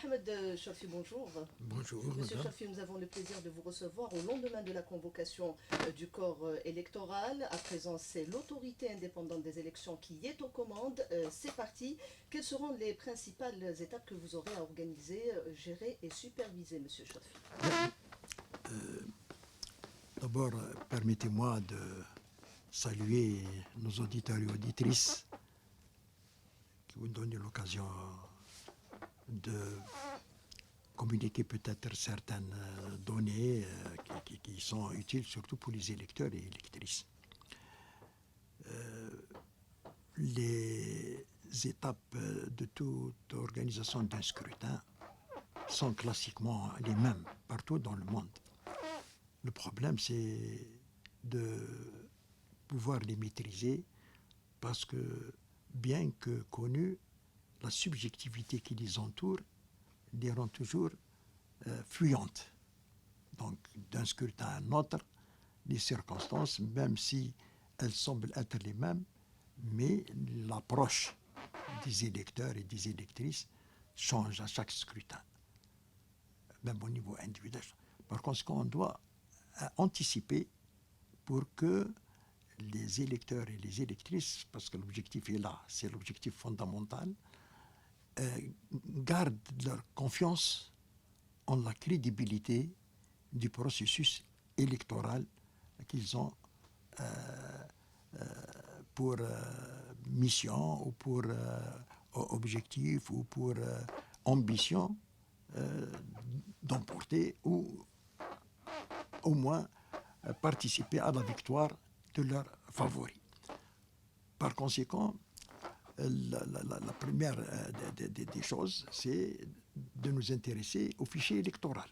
Mohamed Chafi, bonjour. Bonjour, Monsieur madame. Chafi, nous avons le plaisir de vous recevoir au lendemain de la convocation du corps électoral. À présent, c'est l'autorité indépendante des élections qui est aux commandes. C'est parti. Quelles seront les principales étapes que vous aurez à organiser, gérer et superviser, monsieur Chafi? D'abord, permettez-moi de saluer nos auditeurs et auditrices qui vous donnent l'occasion de communiquer peut-être certaines données qui sont utiles surtout pour les électeurs et électrices. Les étapes de toute organisation d'un scrutin sont classiquement les mêmes partout dans le monde. Le problème, c'est de pouvoir les maîtriser parce que, bien que connue, la subjectivité qui les entoure les rend toujours fuyantes. Donc, d'un scrutin à un autre, les circonstances, même si elles semblent être les mêmes, mais l'approche des électeurs et des électrices change à chaque scrutin, même au niveau individuel. Par conséquent, on doit anticiper pour que les électeurs et les électrices, parce que l'objectif est là, c'est l'objectif fondamental, gardent leur confiance en la crédibilité du processus électoral qu'ils ont pour mission ou pour objectif ou pour ambition d'emporter ou au moins participer à la victoire de leurs favoris. Par conséquent, la première des choses, c'est de nous intéresser au fichier électoral.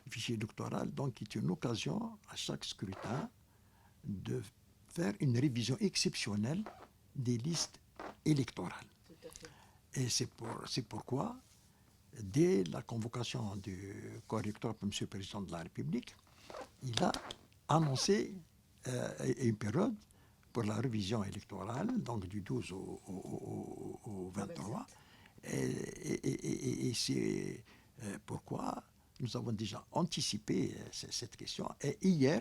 Le fichier électoral, donc, est une occasion à chaque scrutin de faire une révision exceptionnelle des listes électorales. Et c'est pourquoi, dès la convocation du corps électoral par M. le Président de la République, il a annoncé une période pour la révision électorale, donc du 12 au 23. Et c'est pourquoi nous avons déjà anticipé cette question. Et hier,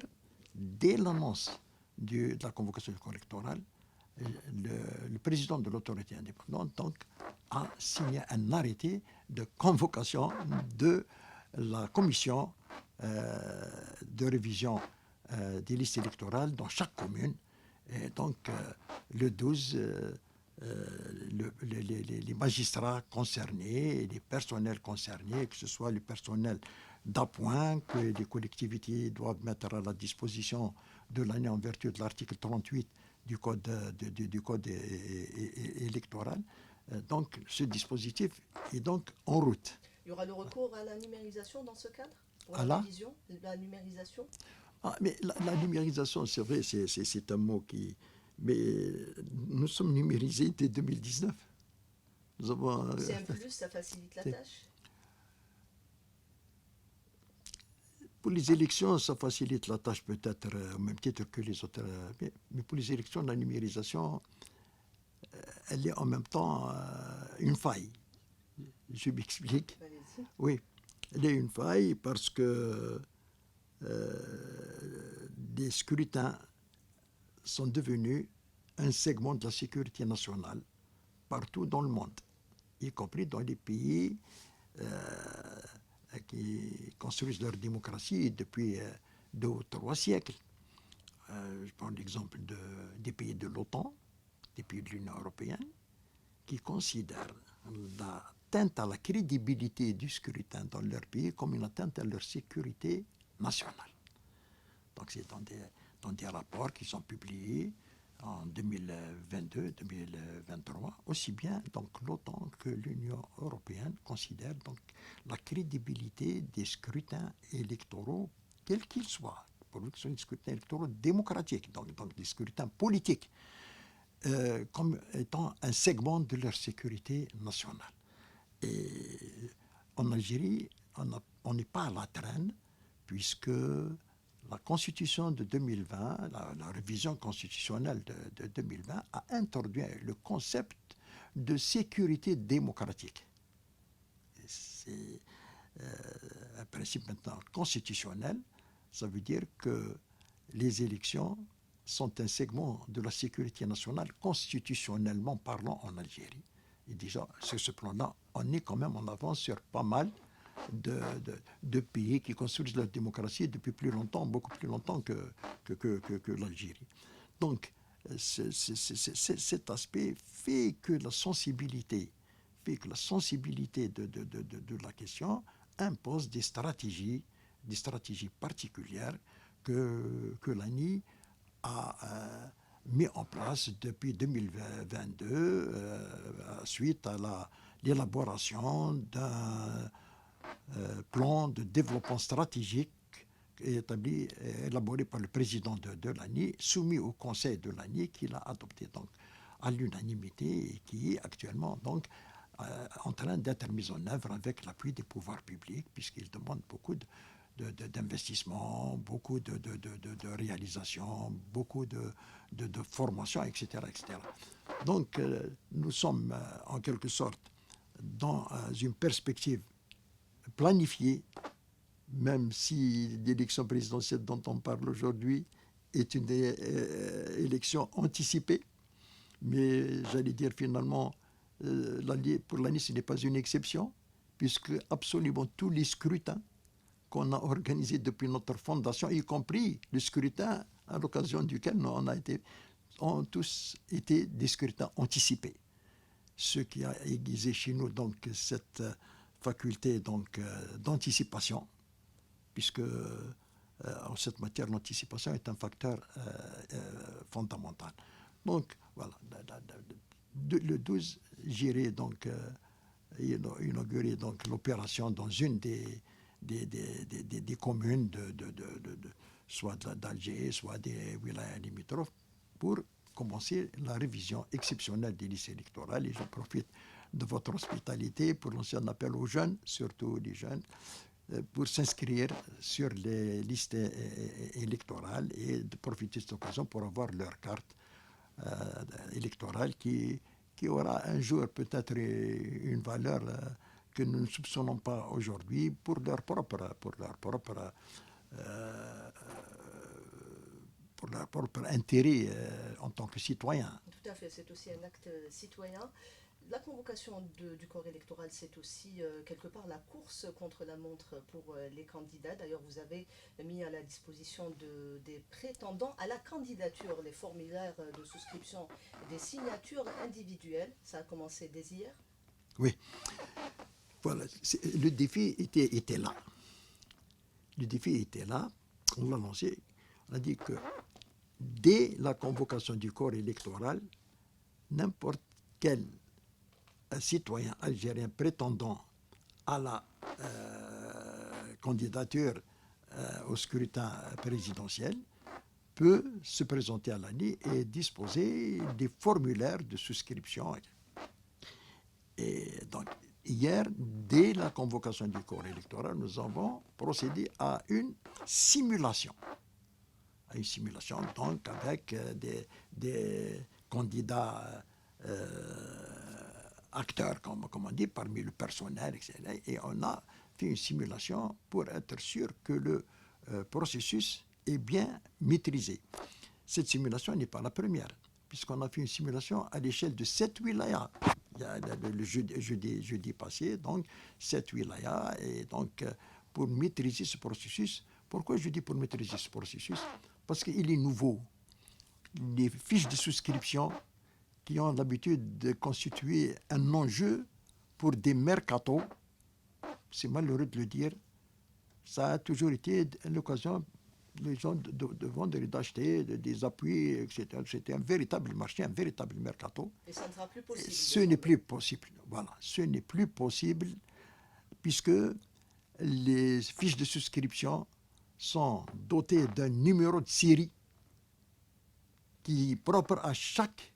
dès l'annonce de la convocation du corps électoral, le président de l'autorité indépendante donc, a signé un arrêté de convocation de la commission de révision des listes électorales dans chaque commune. Et donc, le 12, les magistrats concernés, les personnels concernés, que ce soit le personnel d'appoint que les collectivités doivent mettre à la disposition de l'année en vertu de l'article 38 du code électoral. Donc, ce dispositif est donc en route. Il y aura le recours à la numérisation dans ce cadre? Pour À la la révision, la numérisation? mais la numérisation, c'est vrai, c'est un mot qui... Mais nous sommes numérisés dès 2019. Nous avons... C'est un plus, ça facilite la tâche? Pour les élections, ça facilite la tâche peut-être au même titre que les autres. Mais pour les élections, la numérisation, elle est en même temps une faille. Je m'explique. Allez-y. Oui, elle est une faille parce que les scrutins sont devenus un segment de la sécurité nationale partout dans le monde, y compris dans les pays qui construisent leur démocratie depuis 2 ou 3 siècles. Je prends l'exemple des pays de l'OTAN, des pays de l'Union européenne, qui considèrent l'atteinte à la crédibilité du scrutin dans leur pays comme une atteinte à leur sécurité nationale. Donc c'est dans des rapports qui sont publiés en 2022-2023, aussi bien donc l'OTAN que l'Union européenne considèrent donc la crédibilité des scrutins électoraux, quels qu'ils soient, pour eux, ce sont des scrutins électoraux démocratiques, donc des scrutins politiques, comme étant un segment de leur sécurité nationale. Et en Algérie, on n'est pas à la traîne, puisque la Constitution de 2020, la révision constitutionnelle de 2020, a introduit le concept de sécurité démocratique. c'est un principe maintenant constitutionnel. Ça veut dire que les élections sont un segment de la sécurité nationale constitutionnellement parlant en Algérie. Et déjà, sur ce plan-là, on est quand même en avance sur pas mal de pays qui construisent leur démocratie depuis plus longtemps, beaucoup plus longtemps que l'Algérie. Donc, cet aspect fait que la sensibilité de la question impose des stratégies particulières que l'ANI a mis en place depuis 2022 suite à l'élaboration d'un plan de développement stratégique élaboré par le président de l'ANI, soumis au conseil de l'ANI, qui l'a adopté donc à l'unanimité et qui est actuellement donc en train d'être mis en œuvre avec l'appui des pouvoirs publics, puisqu'il demande beaucoup d'investissement, beaucoup de réalisations, beaucoup de formation, etc., etc. Donc, nous sommes en quelque sorte dans une perspective planifiée, même si l'élection présidentielle dont on parle aujourd'hui est une élection anticipée, mais j'allais dire finalement, pour l'ANI, ce n'est pas une exception, puisque absolument tous les scrutins qu'on a organisés depuis notre fondation, y compris le scrutin à l'occasion duquel ont tous été des scrutins anticipés. Ce qui a aiguisé chez nous donc cette faculté donc d'anticipation, puisque en cette matière, l'anticipation est un facteur fondamental. Donc, voilà, le 12, j'irai donc inaugurer donc l'opération dans une des communes soit d'Alger, soit des wilayas limitrophes, pour commencer la révision exceptionnelle des listes électorales. Et je profite de votre hospitalité pour lancer un appel aux jeunes, surtout les jeunes, pour s'inscrire sur les listes électorales et de profiter de cette occasion pour avoir leur carte électorale qui aura un jour peut-être une valeur que nous ne soupçonnons pas aujourd'hui pour leur propre intérêt en tant que citoyen. Tout à fait, c'est aussi un acte citoyen. La convocation du corps électoral, c'est aussi quelque part la course contre la montre pour les candidats. D'ailleurs, vous avez mis à la disposition des prétendants à la candidature les formulaires de souscription des signatures individuelles. Ça a commencé dès hier. Oui. Voilà. Le défi était là. Le défi était là. On l'a lancé. On a dit que dès la convocation du corps électoral, n'importe quel citoyen algérien prétendant à la candidature au scrutin présidentiel peut se présenter à l'ANI et disposer des formulaires de souscription. Et donc, hier, dès la convocation du corps électoral, nous avons procédé à une simulation. Donc avec des candidats acteurs, comme on dit, parmi le personnel, etc. Et on a fait une simulation pour être sûr que le processus est bien maîtrisé. Cette simulation n'est pas la première, puisqu'on a fait une simulation à l'échelle de 7 wilayas. Il y a le jeudi passé, donc 7 wilayas, et donc pour maîtriser ce processus. Pourquoi je dis pour maîtriser ce processus? Parce qu'il est nouveau. Les fiches de souscription qui ont l'habitude de constituer un enjeu pour des mercatos, c'est malheureux de le dire, ça a toujours été l'occasion les gens de vendre et d'acheter des appuis, etc. C'était un véritable marché, un véritable mercato. Et ça ne sera plus possible. Ce n'est plus possible. Voilà, ce n'est plus possible puisque les fiches de souscription sont dotées d'un numéro de série qui est propre à chaque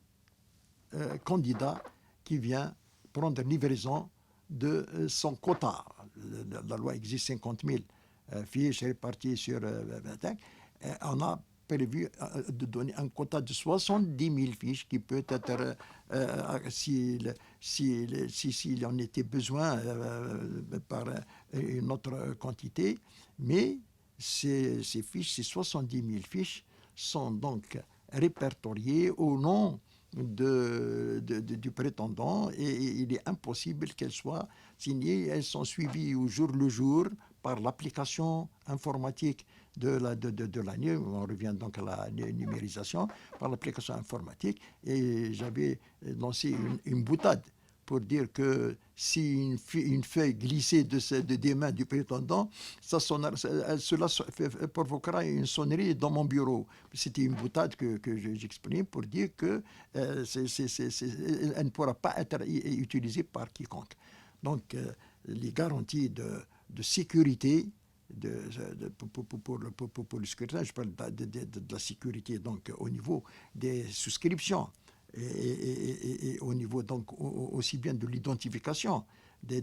candidat qui vient prendre livraison de son quota. La loi existe 50 000 fiches réparties sur 20 ans. On a prévu de donner un quota de 70 000 fiches qui peut être, s'il en était besoin, par une autre quantité. Mais ces fiches, ces 70 000 fiches, sont donc répertoriées au nom du prétendant, et il est impossible qu'elles soient signées. Elles sont suivies au jour le jour par l'application informatique de l'année. On revient donc à la numérisation par l'application informatique. Et j'avais lancé une boutade pour dire que si une feuille glissait des mains du prétendant, cela provoquera une sonnerie dans mon bureau. C'était une boutade que j'exprimais pour dire qu'elle ne pourra pas être utilisée par quiconque. Donc, les garanties de sécurité pour le scrutin, je parle de la sécurité donc, au niveau des souscriptions, et au niveau donc aussi bien de l'identification des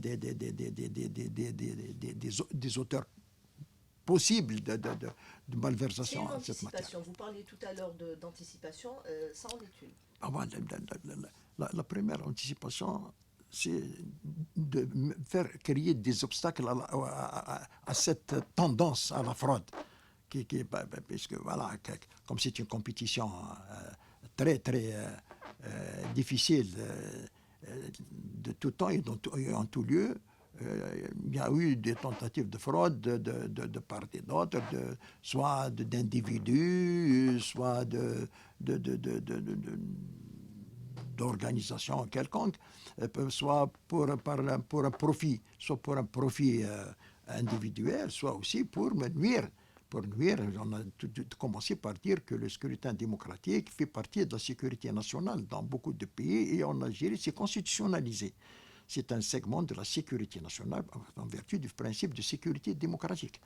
auteurs possibles de malversation en cette matière. Vous parliez tout à l'heure d'anticipation, ça en est une. La première anticipation, c'est de faire créer des obstacles à cette tendance à la fraude, puisque voilà, comme c'est une compétition très difficile de tout temps et en tout lieu, il y a eu des tentatives de fraude de part et d'autre, soit d'individus, soit d'organisations quelconques, soit pour un profit, individuel, soit aussi pour nuire. On a commencé par dire que le scrutin démocratique fait partie de la sécurité nationale dans beaucoup de pays, et en Algérie, c'est constitutionnalisé. C'est un segment de la sécurité nationale en vertu du principe de sécurité démocratique.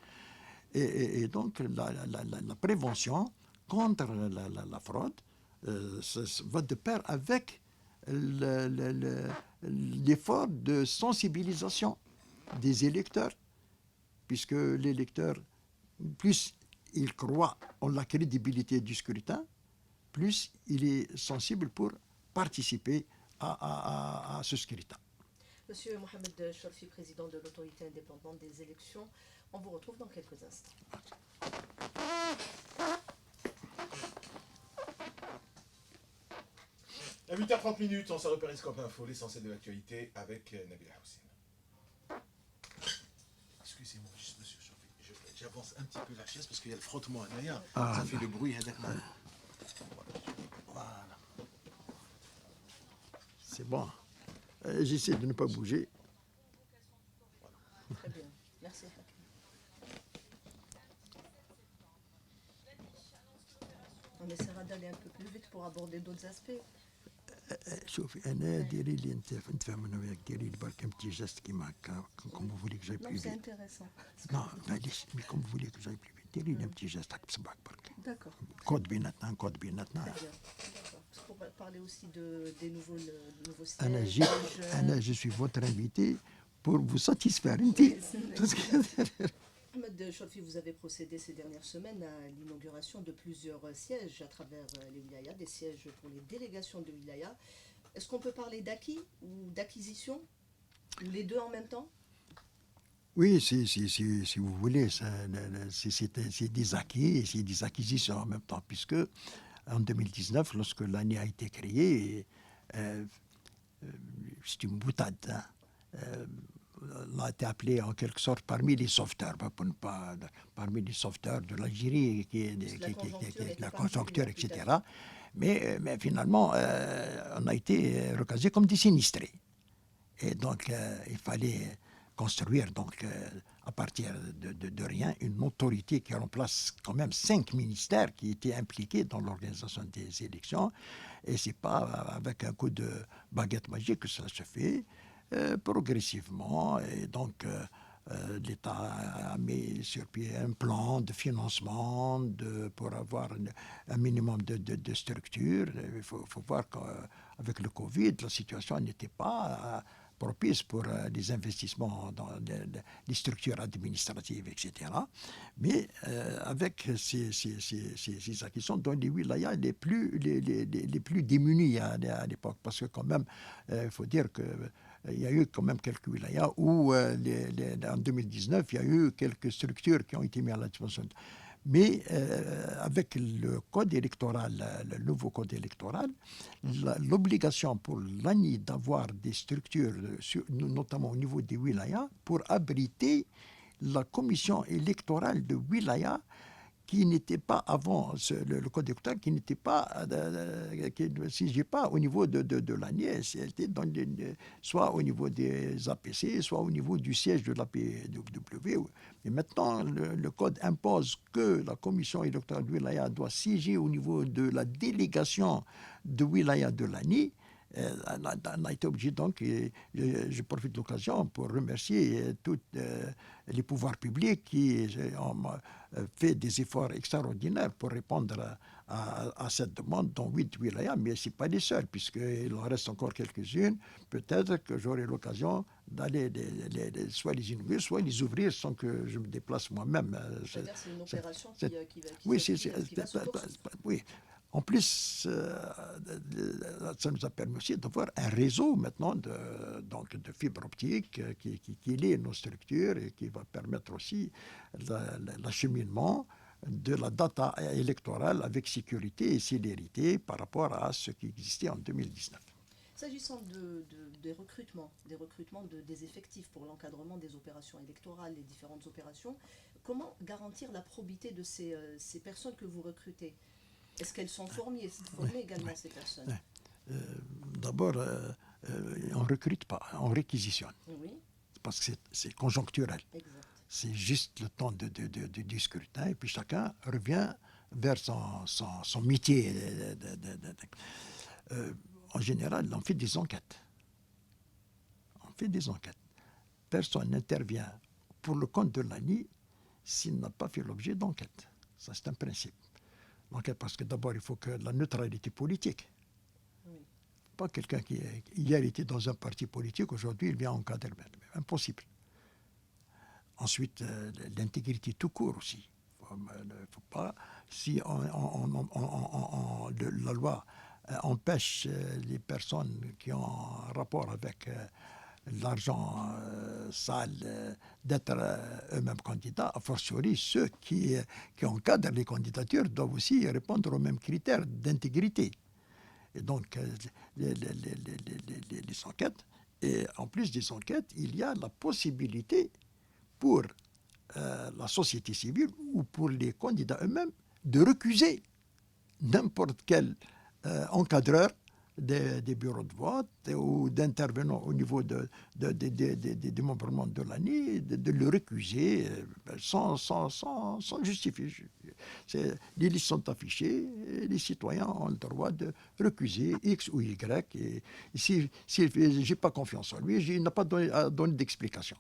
Et donc, la prévention contre la fraude va de pair avec l'effort de sensibilisation des électeurs, puisque l'électeur, plus il croit en la crédibilité du scrutin, plus il est sensible pour participer à ce scrutin. Monsieur Mohamed Cholfi, président de l'autorité indépendante des élections, on vous retrouve dans quelques instants. À 8h30, on s'est Périscope Info, l'essentiel de l'actualité avec Nabila Houssine. Excusez-moi, juste monsieur Cholfi, j'avance un petit peu la chaise parce qu'il y a le frottement à derrière, ça fait le bruit. Voilà. C'est bon. J'essaie de ne pas bouger. Très bien. Merci. On essaiera d'aller un peu plus vite pour aborder d'autres aspects. شوفي انا ديري لي انت نتفاهم وياك ديري لي برك un petit geste كيما هكا comme vous voulez que j'aille plus Non, c'est vite. intéressant. Non, معليش, mais comme vous voulez que j'aille plus vite ديري لي un petit geste هكا بصبعك برك. D'accord. كود بيناتنا. Très bien. D'accord. Pour parler aussi des nouveaux أنا sièges. je suis votre invité pour vous satisfaire. Mohamed Cholfi, vous avez procédé ces dernières semaines à l'inauguration de plusieurs sièges à travers les wilayas, des sièges pour les délégations de wilaya. Est-ce qu'on peut parler d'acquis ou d'acquisition, ou les deux en même temps? Oui, si vous voulez, c'est des acquis et c'est des acquisitions en même temps, puisque en 2019, lorsque l'année a été créée, c'est une boutade, hein, on a été appelé en quelque sorte parmi les sauveteurs, parmi les sauveteurs de l'Algérie, la conjoncture, etc. Mais finalement, on a été recasé comme des sinistrés. Et donc, il fallait construire donc, à partir de rien une autorité qui remplace quand même 5 ministères qui étaient impliqués dans l'organisation des élections. Et ce n'est pas avec un coup de baguette magique que ça se fait. Progressivement, et donc l'État a mis sur pied un plan de financement pour avoir un minimum de structure. Il faut voir qu'avec le Covid, la situation n'était pas propice pour les investissements dans les structures administratives, etc. Mais avec ces acquisitions dans les wilayas les plus démunis à l'époque, parce que quand même, il faut dire que il y a eu quand même quelques wilayas où, en 2019, il y a eu quelques structures qui ont été mises à la disposition. Mais avec le code électoral, le nouveau code électoral, l'obligation pour l'ANI d'avoir des structures, notamment au niveau des wilayas, pour abriter la commission électorale de wilaya qui n'était pas avant le code électoral, qui n'était pas, qui ne siégeait pas au niveau de l'ANI, c'était soit au niveau des APC, soit au niveau du siège de l'APW. Mais maintenant, le code impose que la commission électorale de wilaya doit siéger au niveau de la délégation de wilaya de l'ANI. On a été obligé, donc, et je profite de l'occasion pour remercier tous les pouvoirs publics qui ont fait des efforts extraordinaires pour répondre à cette demande dans 8 wilayas, mais ce n'est pas les seuls, puisqu'il en reste encore quelques-unes. Peut-être que j'aurai l'occasion d'aller soit les inaugurer, soit les ouvrir sans que je me déplace moi-même. C'est-à-dire c'est une opération qui va se poursuivre. Oui. En plus, ça nous a permis aussi d'avoir un réseau maintenant de fibres optiques qui lie nos structures et qui va permettre aussi l'acheminement de la data électorale avec sécurité et célérité par rapport à ce qui existait en 2019. S'agissant des recrutements des effectifs pour l'encadrement des opérations électorales, les différentes opérations, comment garantir la probité de ces personnes que vous recrutez ? Est-ce qu'elles sont formées également, ces personnes ? D'abord, on ne recrute pas, on réquisitionne. Oui. Parce que c'est conjoncturel. Exact. C'est juste le temps du scrutin et puis chacun revient vers son métier. En général, on fait des enquêtes. Personne n'intervient pour le compte de l'ANI s'il n'a pas fait l'objet d'enquête. Ça, c'est un principe. L'enquête, parce que d'abord, il faut que la neutralité politique. Oui. Pas quelqu'un qui hier était dans un parti politique, aujourd'hui il vient encadrer. Impossible. Ensuite, l'intégrité tout court aussi. Faut pas, si la loi empêche les personnes qui ont un rapport avec l'argent sale d'être eux-mêmes candidats, a fortiori ceux qui encadrent les candidatures doivent aussi répondre aux mêmes critères d'intégrité. Et donc, les enquêtes, et en plus des enquêtes, il y a la possibilité pour la société civile ou pour les candidats eux-mêmes de recuser n'importe quel encadreur des bureaux de vote ou d'intervenants au niveau des membres de l'ANI, de le récuser sans justifier. Les listes sont affichées, et les citoyens ont le droit de recuser X ou Y. Et si je n'ai pas confiance en lui, il n'a pas à donner d'explication.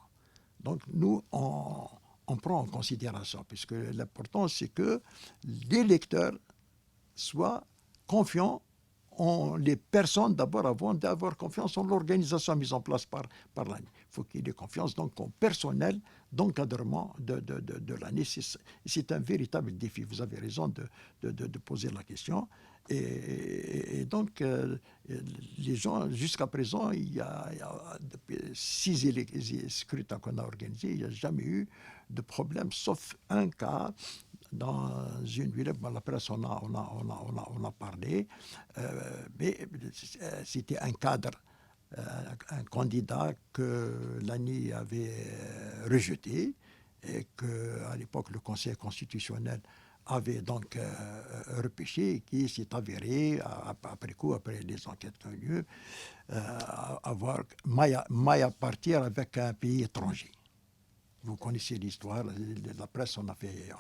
Donc nous, on prend en considération, puisque l'important, c'est que l'électeur soit confiant en les personnes d'abord avant d'avoir confiance en l'organisation mise en place par l'ANI. Il faut qu'il ait confiance donc en personnel d'encadrement de l'ANI. C'est un véritable défi. Vous avez raison de poser la question. Et donc, les gens, jusqu'à présent, il y a depuis 6 scrutins qu'on a organisés, il n'y a jamais eu de problème, sauf un cas dans une ville, la presse on a parlé, mais c'était un cadre, un candidat que l'ANI avait rejeté et qu'à l'époque le Conseil constitutionnel avait donc repêché, qui s'est avéré, après les enquêtes qui ont lieu, avoir maille à partir avec un pays étranger. Vous connaissez l'histoire, la presse, on a fait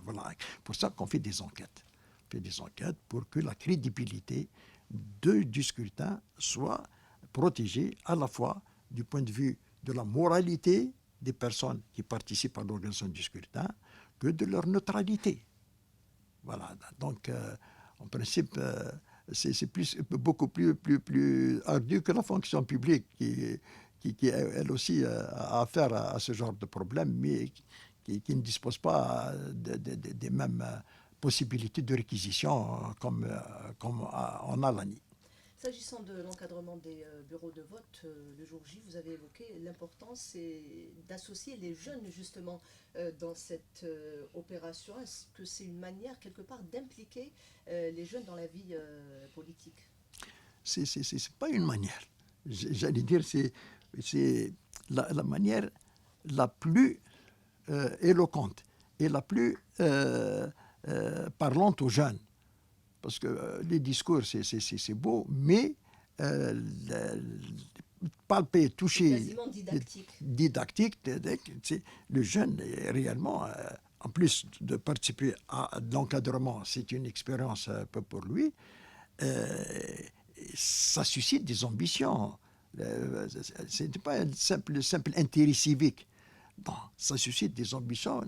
voilà. Pour ça qu'on fait des enquêtes. On fait des enquêtes pour que la crédibilité du scrutin soit protégée à la fois du point de vue de la moralité des personnes qui participent à l'organisation du scrutin que de leur neutralité. Voilà. Donc, en principe, c'est beaucoup plus ardu que la fonction publique qui elle aussi a affaire à ce genre de problème, mais qui ne dispose pas des mêmes possibilités de réquisition comme en Alanie. S'agissant de l'encadrement des bureaux de vote, le jour J, vous avez évoqué l'importance d'associer les jeunes justement dans cette opération. Est-ce que c'est une manière quelque part d'impliquer les jeunes dans la vie politique? C'est pas une manière. J'allais dire, c'est la manière la plus éloquente et la plus parlante aux jeunes. Parce que les discours, c'est beau, mais palper, toucher, quasiment didactique. Didactique, le jeune est réellement, en plus de participer à l'encadrement, c'est une expérience un peu pour lui, ça suscite des ambitions. Ce n'est pas un simple intérêt civique. Non, ça suscite des ambitions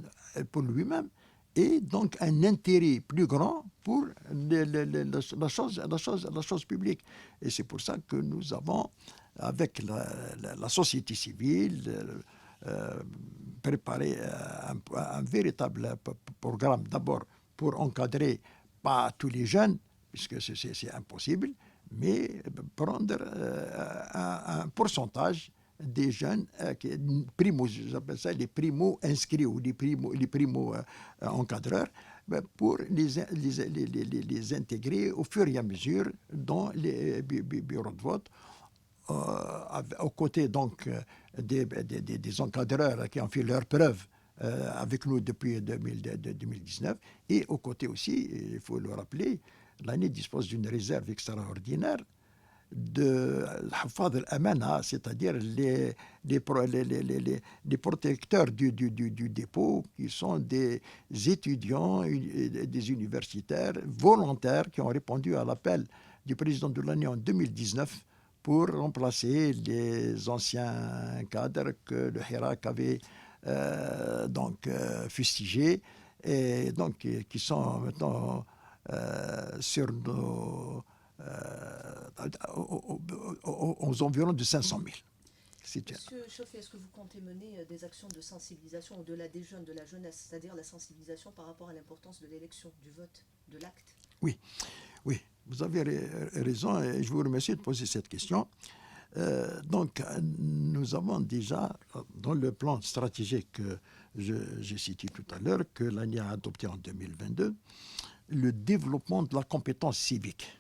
pour lui-même et donc un intérêt plus grand pour la chose publique. Et c'est pour ça que nous avons, avec la société civile, préparé un véritable programme, d'abord pour encadrer pas tous les jeunes, puisque c'est impossible, mais prendre un pourcentage des jeunes j'appelle ça les primo-inscrits ou les primo-encadreurs, pour les intégrer au fur et à mesure dans les bureaux de vote, aux côtés donc des encadreurs qui ont fait leurs preuves avec nous depuis 2019, et aux côtés aussi, il faut le rappeler, l'année dispose d'une réserve extraordinaire de Hafad al-Amana, c'est-à-dire les protecteurs du dépôt, qui sont des étudiants, des universitaires volontaires qui ont répondu à l'appel du président de l'année en 2019 pour remplacer les anciens cadres que le Hirak avait fustigés, et donc qui sont maintenant sur nos aux environs de 500 000. Monsieur Chauffé, est-ce que vous comptez mener des actions de sensibilisation au-delà des jeunes, de la jeunesse, c'est-à-dire la sensibilisation par rapport à l'importance de l'élection, du vote, de l'acte? Oui, vous avez raison et je vous remercie de poser cette question. Donc, nous avons déjà, dans le plan stratégique que j'ai cité tout à l'heure, que l'ANI a adopté en 2022, le développement de la compétence civique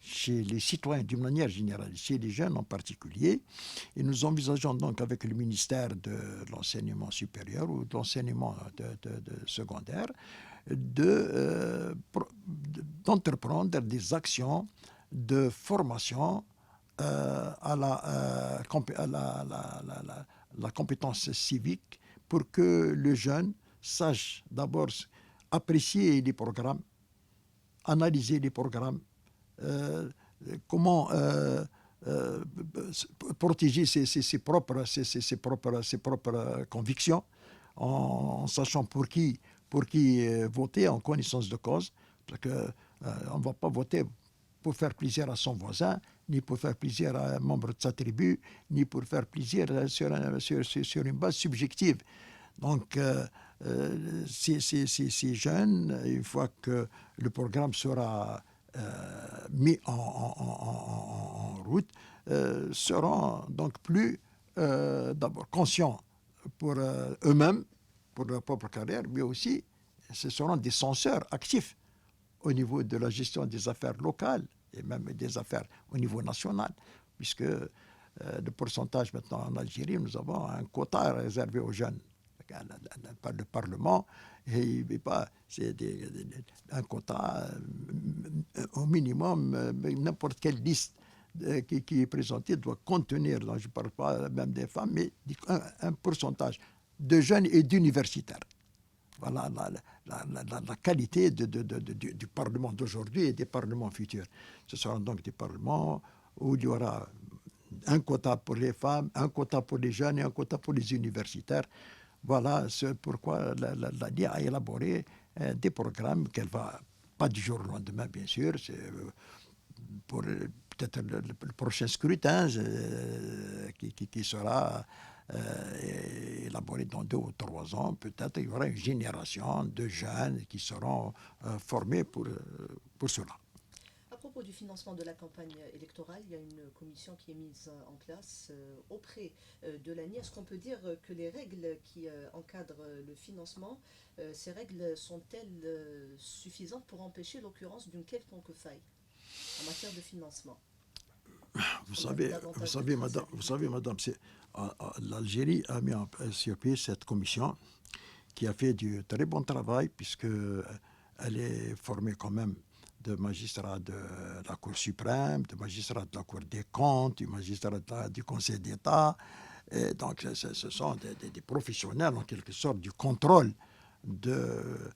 chez les citoyens d'une manière générale, chez les jeunes en particulier. Et nous envisageons donc avec le ministère de l'enseignement supérieur ou de l'enseignement secondaire d'entreprendre des actions de formation à la compétence civique, pour que le jeune sache d'abord apprécier les programmes, analyser les programmes, comment protéger ses propres convictions, en sachant pour qui voter, en connaissance de cause, parce qu'on ne va pas voter pour faire plaisir à son voisin, ni pour faire plaisir à un membre de sa tribu, ni pour faire plaisir sur une base subjective. Donc, ces jeunes, une fois que le programme sera mis en route, seront donc plus d'abord conscients pour eux-mêmes, pour leur propre carrière, mais aussi ce seront des censeurs actifs au niveau de la gestion des affaires locales et même des affaires au niveau national, puisque le pourcentage maintenant en Algérie, nous avons un quota réservé aux jeunes par le Parlement, et c'est un quota au minimum. N'importe quelle liste qui est présentée doit contenir, je ne parle pas même des femmes, mais un pourcentage de jeunes et d'universitaires. Voilà la qualité du Parlement d'aujourd'hui et des parlements futurs. Ce seront donc des parlements où il y aura un quota pour les femmes, un quota pour les jeunes et un quota pour les universitaires. Voilà c'est pourquoi l'ANI a élaboré des programmes qu'elle va pas du jour au lendemain, bien sûr. C'est pour peut-être le prochain scrutin qui sera élaboré dans 2 ou 3 ans. Peut-être il y aura une génération de jeunes qui seront formés pour cela. À propos du financement de la campagne électorale, il y a une commission qui est mise en place auprès de l'ANI. Est-ce qu'on peut dire que les règles qui encadrent le financement, ces règles sont-elles suffisantes pour empêcher l'occurrence d'une quelconque faille en matière de financement? Vous savez, madame, l'Algérie a mis sur pied cette commission qui a fait du très bon travail puisqu'elle est formée quand même de magistrats de la Cour suprême, de magistrats de la Cour des comptes, du magistrat du Conseil d'État. Et donc, ce sont des professionnels, en quelque sorte, du contrôle de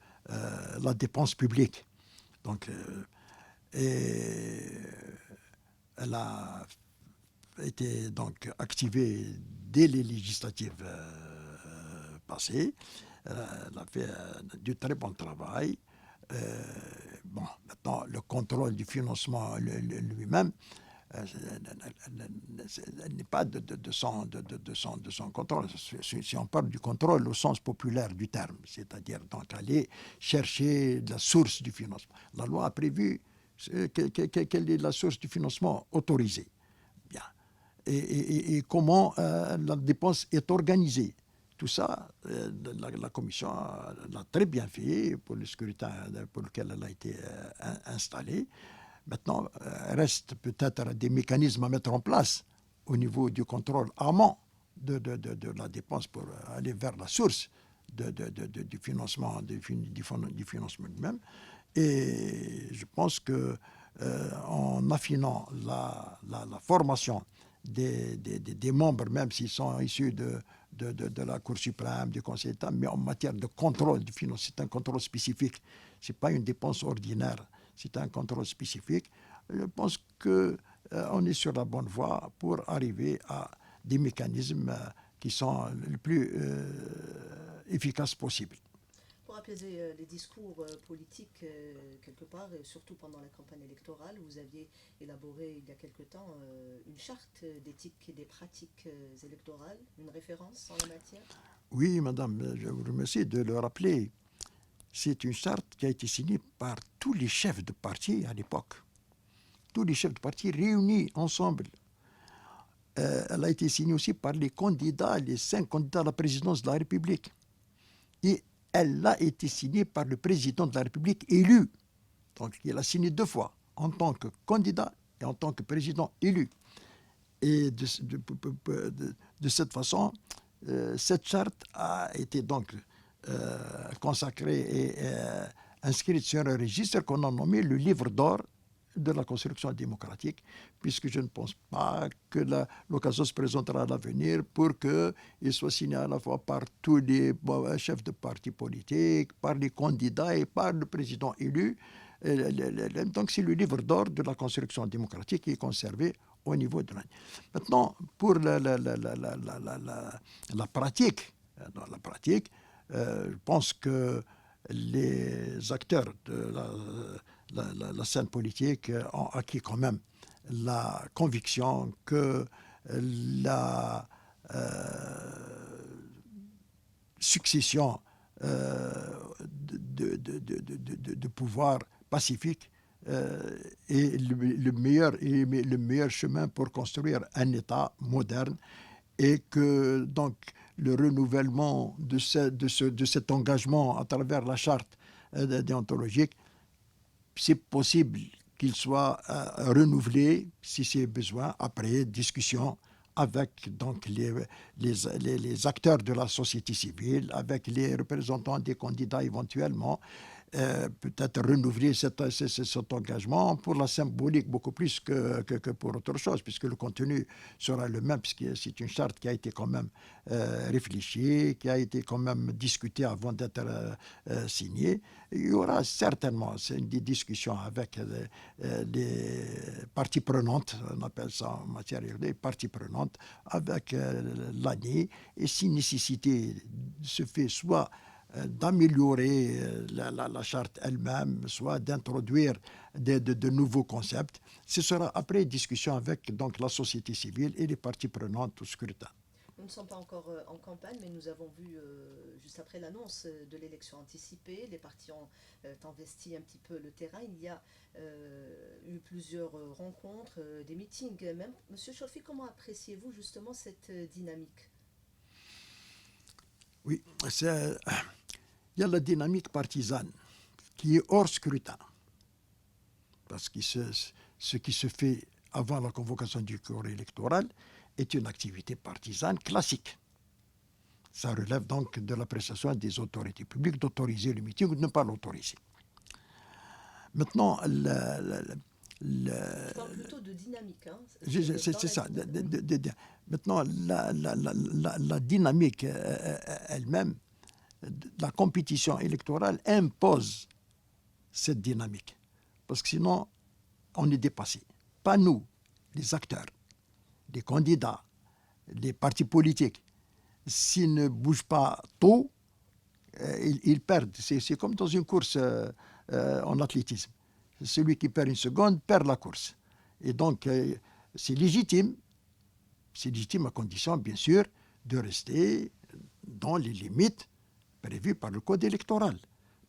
la dépense publique. Donc, elle a été donc activée dès les législatives passées. Elle a fait du très bon travail. Maintenant, le contrôle du financement lui-même n'est pas de son contrôle. Si on parle du contrôle au sens populaire du terme, c'est-à-dire donc aller chercher la source du financement. La loi a prévu quelle est la source du financement autorisée. Bien. Et comment la dépense est organisée. Tout ça, la commission l'a très bien fait pour le scrutin pour lequel elle a été installée. Maintenant, reste peut-être des mécanismes à mettre en place au niveau du contrôle amont de la dépense pour aller vers la source du financement, du financement lui-même. Et je pense que en affinant la formation des membres, même s'ils sont issus de la Cour suprême, du Conseil d'État, mais en matière de contrôle du financement, c'est un contrôle spécifique. Ce n'est pas une dépense ordinaire, c'est un contrôle spécifique. Je pense qu'on est sur la bonne voie pour arriver à des mécanismes qui sont le plus efficaces possible. Pour apaiser les discours politiques quelque part, et surtout pendant la campagne électorale, vous aviez élaboré il y a quelque temps une charte d'éthique et des pratiques électorales, une référence en la matière? Oui, madame, je vous remercie de le rappeler. C'est une charte qui a été signée par tous les chefs de parti à l'époque. Tous les chefs de parti réunis ensemble. Elle a été signée aussi par les 5 candidats à la présidence de la République. Et elle a été signée par le président de la République élu. Donc, il a signé 2 fois, en tant que candidat et en tant que président élu. Et de cette façon, cette charte a été donc consacrée et inscrite sur un registre qu'on a nommé le livre d'or de la construction démocratique, puisque je ne pense pas que l'occasion se présentera à l'avenir pour qu'il soit signé à la fois par tous les chefs de partis politiques, par les candidats et par le président élu. Donc c'est le livre d'or de la construction démocratique qui est conservé au niveau de l'année. Maintenant, pour la pratique, je pense que les acteurs de la scène politique ont acquis quand même la conviction que la succession de pouvoir pacifique est le meilleur chemin pour construire un État moderne, et que donc le renouvellement de cet engagement à travers la charte déontologique, c'est possible qu'il soit renouvelé si c'est besoin après discussion avec donc les acteurs de la société civile, avec les représentants des candidats éventuellement, peut-être renouveler cet engagement pour la symbolique beaucoup plus que pour autre chose, puisque le contenu sera le même, puisque c'est une charte qui a été quand même réfléchie, qui a été quand même discutée avant d'être signée. Il y aura certainement des discussions avec les parties prenantes, on appelle ça en matière des parties prenantes, avec l'ANI, et si nécessité se fait soit d'améliorer la charte elle-même, soit d'introduire de nouveaux concepts. Ce sera après discussion avec donc, la société civile et les parties prenantes au scrutin. Nous ne sommes pas encore en campagne, mais nous avons vu, juste après l'annonce de l'élection anticipée, les partis ont investi un petit peu le terrain. Il y a eu plusieurs rencontres, des meetings même. Monsieur Cholfi, comment appréciez-vous justement cette dynamique? Oui, il y a la dynamique partisane qui est hors scrutin. Parce que ce qui se fait avant la convocation du corps électoral est une activité partisane classique. Ça relève donc de l'appréciation des autorités publiques d'autoriser le meeting ou de ne pas l'autoriser. Maintenant, Je parle plutôt de dynamique. Hein. c'est ça. Maintenant, la dynamique elle-même, la compétition électorale impose cette dynamique. Parce que sinon, on est dépassé. Pas nous, les acteurs, les candidats, les partis politiques. S'ils ne bougent pas tôt, ils perdent. C'est comme dans une course en athlétisme. Celui qui perd une seconde perd la course. Et donc, c'est légitime à condition, bien sûr, de rester dans les limites prévues par le code électoral.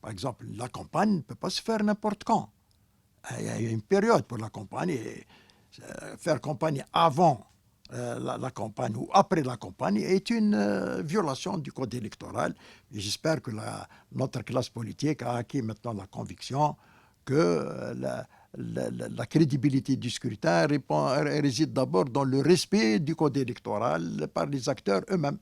Par exemple, la campagne ne peut pas se faire n'importe quand. Il y a une période pour la campagne. Et faire campagne avant la campagne ou après la campagne est une violation du code électoral. Et j'espère que notre classe politique a acquis maintenant la conviction que la crédibilité du scrutin réside d'abord dans le respect du code électoral par les acteurs eux-mêmes.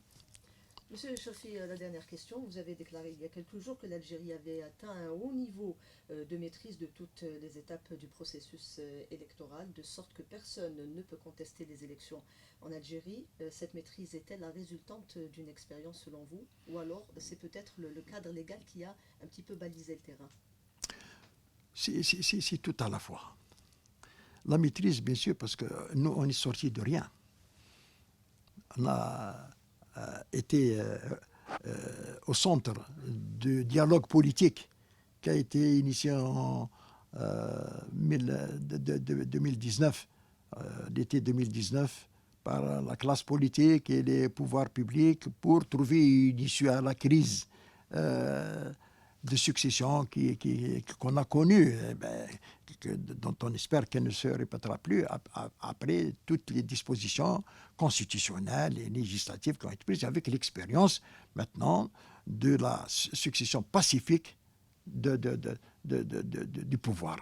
Monsieur Cholfi, la dernière question. Vous avez déclaré il y a quelques jours que l'Algérie avait atteint un haut niveau de maîtrise de toutes les étapes du processus électoral, de sorte que personne ne peut contester les élections en Algérie. Cette maîtrise est-elle la résultante d'une expérience selon vous, ou alors c'est peut-être le cadre légal qui a un petit peu balisé le terrain? C'est tout à la fois. La maîtrise, bien sûr, parce que nous, on est sortis de rien. On a été au centre du dialogue politique qui a été initié en 2019, l'été 2019, par la classe politique et les pouvoirs publics pour trouver une issue à la crise de succession qu'on a connue, dont on espère qu'elle ne se répétera plus après toutes les dispositions constitutionnelles et législatives qui ont été prises avec l'expérience maintenant de la succession pacifique du pouvoir.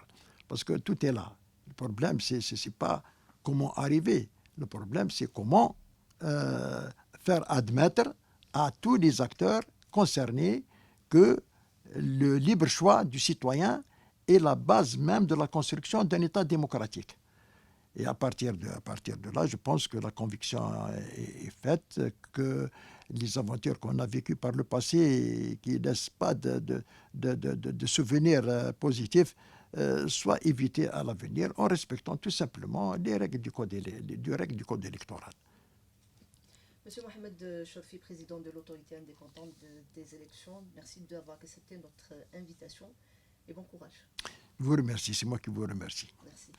Parce que tout est là. Le problème, c'est pas comment arriver. Le problème, c'est comment faire admettre à tous les acteurs concernés que le libre choix du citoyen est la base même de la construction d'un État démocratique. Et à partir de là, je pense que la conviction est faite que les aventures qu'on a vécues par le passé, qui ne laissent pas de souvenirs positifs, soient évitées à l'avenir en respectant tout simplement les règles du code électoral. Monsieur Mohamed Cholfi, président de l'autorité indépendante des élections, merci d'avoir accepté notre invitation et bon courage. Je vous remercie, c'est moi qui vous remercie. Merci.